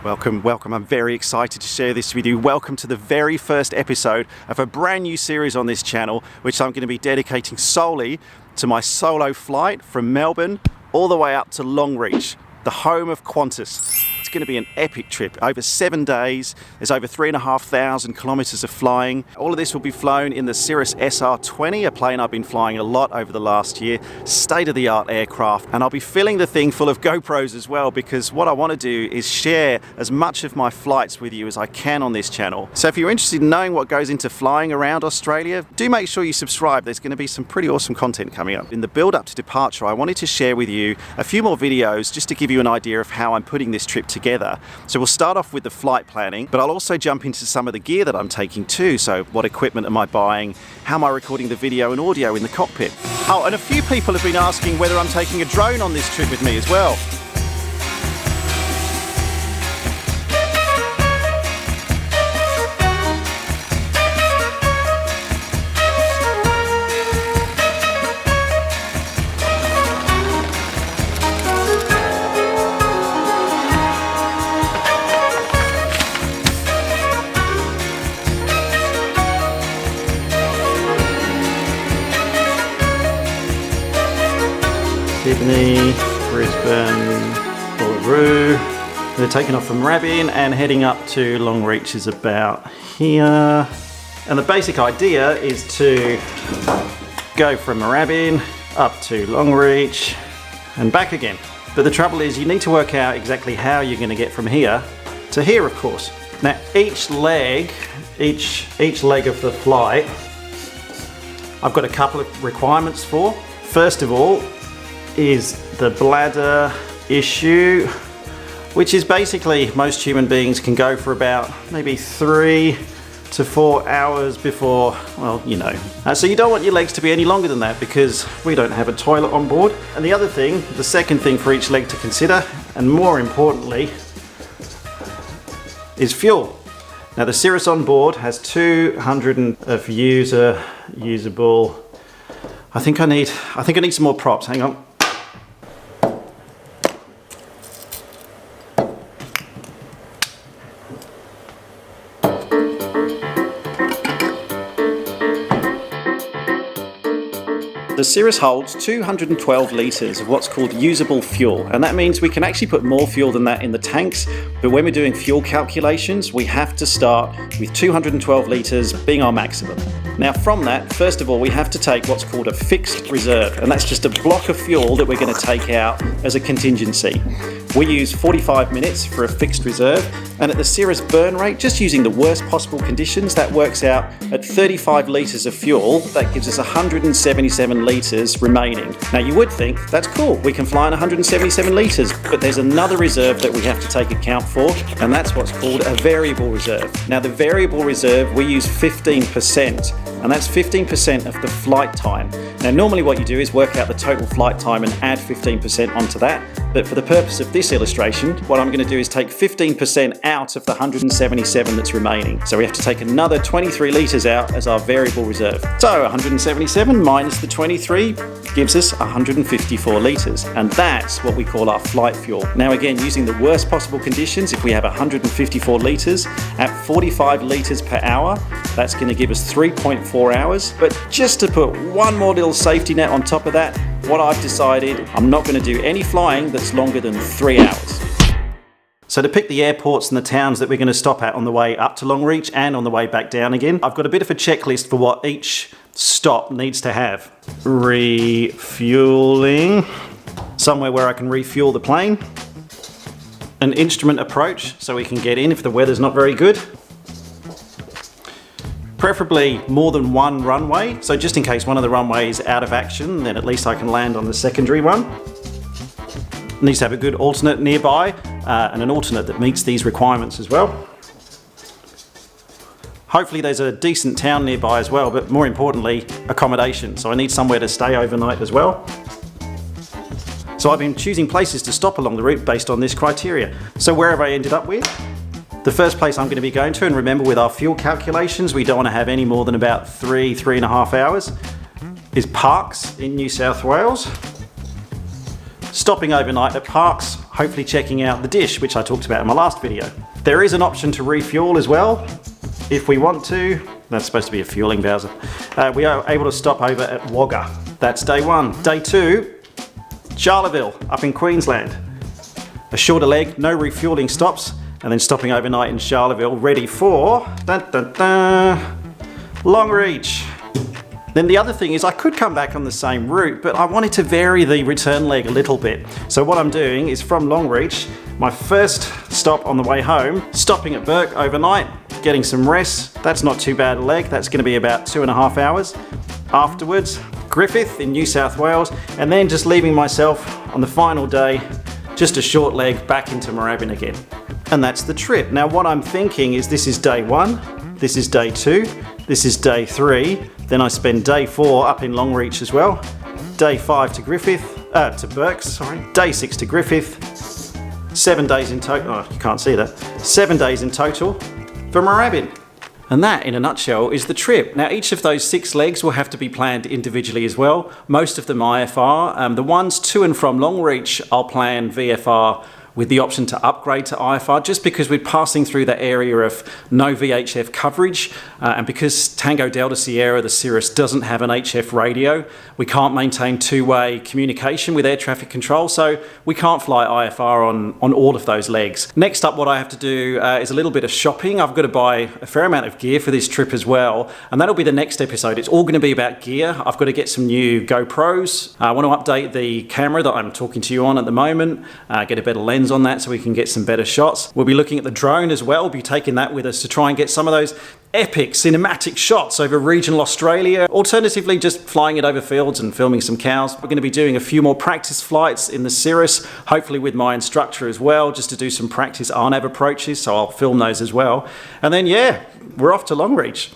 Welcome, welcome. I'm very excited to share this with you. Welcome to the very first episode of a brand new series on this channel, which I'm going to be dedicating solely to my solo flight from Melbourne all the way up to Longreach, the home of Qantas. It's going to be an epic trip, over 7 days. There's over 3,500 kilometers of flying. All of this will be flown in the Cirrus SR20, a plane I've been flying a lot over the last year, state-of-the-art aircraft. And I'll be filling the thing full of GoPros as well, because what I want to do is share as much of my flights with you as I can on this channel. So if you're interested in knowing what goes into flying around Australia, do make sure you subscribe. There's going to be some pretty awesome content coming up. In the build-up to departure, I wanted to share with you a few more videos just to give you an idea of how I'm putting this trip together. So we'll start off with the flight planning, but I'll also jump into some of the gear that I'm taking too. So what equipment am I buying? How am I recording the video and audio in the cockpit? Oh, and a few people have been asking whether I'm taking a drone on this trip with me as well. Sydney, Brisbane, Uluru. They're taking off from Moorabbin and heading up to Longreach is about here. And the basic idea is to go from Moorabbin up to Longreach and back again. But the trouble is you need to work out exactly how you're going to get from here to here, of course. Now each leg of the flight, I've got a couple of requirements for. First of all, is the bladder issue, which is basically most human beings can go for about maybe 3 to 4 hours before, well, you know. So you don't want your legs to be any longer than that because we don't have a toilet on board. And the other thing, the second thing for each leg to consider, and more importantly, is fuel. Now the Cirrus on board has 200 of usable. I think I need some more props. Hang on. The Cirrus holds 212 litres of what's called usable fuel, and that means we can actually put more fuel than that in the tanks, but when we're doing fuel calculations we have to start with 212 litres being our maximum. Now from that, first of all, we have to take what's called a fixed reserve, and that's just a block of fuel that we're going to take out as a contingency. We use 45 minutes for a fixed reserve, and at the Cirrus burn rate, just using the worst possible conditions, that works out at 35 litres of fuel. That gives us 177 litres remaining. Now you would think, that's cool, we can fly on 177 litres, but there's another reserve that we have to take account for, and that's what's called a variable reserve. Now the variable reserve, we use 15%, and that's 15% of the flight time. Now normally what you do is work out the total flight time and add 15% onto that, but for the purpose of this illustration, what I'm going to do is take 15% out of the 177 that's remaining. So we have to take another 23 litres out as our variable reserve. So 177 minus the 23 gives us 154 litres, and that's what we call our flight fuel. Now again, using the worst possible conditions, if we have 154 litres at 45 litres per hour, that's going to give us 3.4 hours. But just to put one more little safety net on top of that, what I've decided, I'm not going to do any flying that's longer than 3 hours. So to pick the airports and the towns that we're going to stop at on the way up to Longreach and on the way back down again, I've got a bit of a checklist for what each stop needs to have. Refueling, somewhere where I can refuel the plane. An instrument approach, so we can get in if the weather's not very good. Preferably more than one runway, so just in case one of the runways is out of action, then at least I can land on the secondary one. It needs to have a good alternate nearby, and an alternate that meets these requirements as well. Hopefully there's a decent town nearby as well, but more importantly, accommodation. So I need somewhere to stay overnight as well. So I've been choosing places to stop along the route based on this criteria. So where have I ended up with? The first place I'm going to be going to, and remember with our fuel calculations, we don't want to have any more than about 3.5 hours, is Parkes in New South Wales. stopping overnight at parks, hopefully checking out the dish, which I talked about in my last video. There is an option to refuel as well, if we want to. That's supposed to be a fueling Bowser. We are able to stop over at Wagga. That's day 1. Day 2, Charleville, up in Queensland. A shorter leg, no refueling stops, and then stopping overnight in Charleville, ready for Longreach. Then the other thing is I could come back on the same route, but I wanted to vary the return leg a little bit. So what I'm doing is from Longreach, my first stop on the way home, stopping at Bourke overnight, getting some rest. That's not too bad a leg. That's going to be about 2.5 hours. Afterwards, Griffith in New South Wales, and then just leaving myself on the final day, just a short leg back into Moorabbin again. And that's the trip. Now what I'm thinking is this is day 1, this is day 2, this is day 3, then I spend day 4 up in Longreach as well, day 5 to Bourke, day 6 to Griffith, 7 days in total, oh you can't see that, 7 days in total for Moorabbin. And that, in a nutshell, is the trip. Now, each of those 6 legs will have to be planned individually as well. Most of them IFR. The ones to and from Longreach, I'll plan VFR with the option to upgrade to IFR, just because we're passing through that area of no VHF coverage, and because Tango Delta Sierra, the Cirrus, doesn't have an HF radio, we can't maintain two-way communication with air traffic control, so we can't fly IFR on all of those legs. Next up, what I have to do is a little bit of shopping. I've got to buy a fair amount of gear for this trip as well, and that'll be the next episode. It's all going to be about gear. I've got to get some new GoPros. I want to update the camera that I'm talking to you on at the moment, get a better lens on that so we can get some better shots. We'll be looking at the drone as well. We'll be taking that with us to try and get some of those epic cinematic shots over regional Australia. Alternatively, just flying it over fields and filming some cows. We're going to be doing a few more practice flights in the Cirrus, hopefully with my instructor as well, just to do some practice RNAV approaches, so I'll film those as well. And then yeah, we're off to Longreach.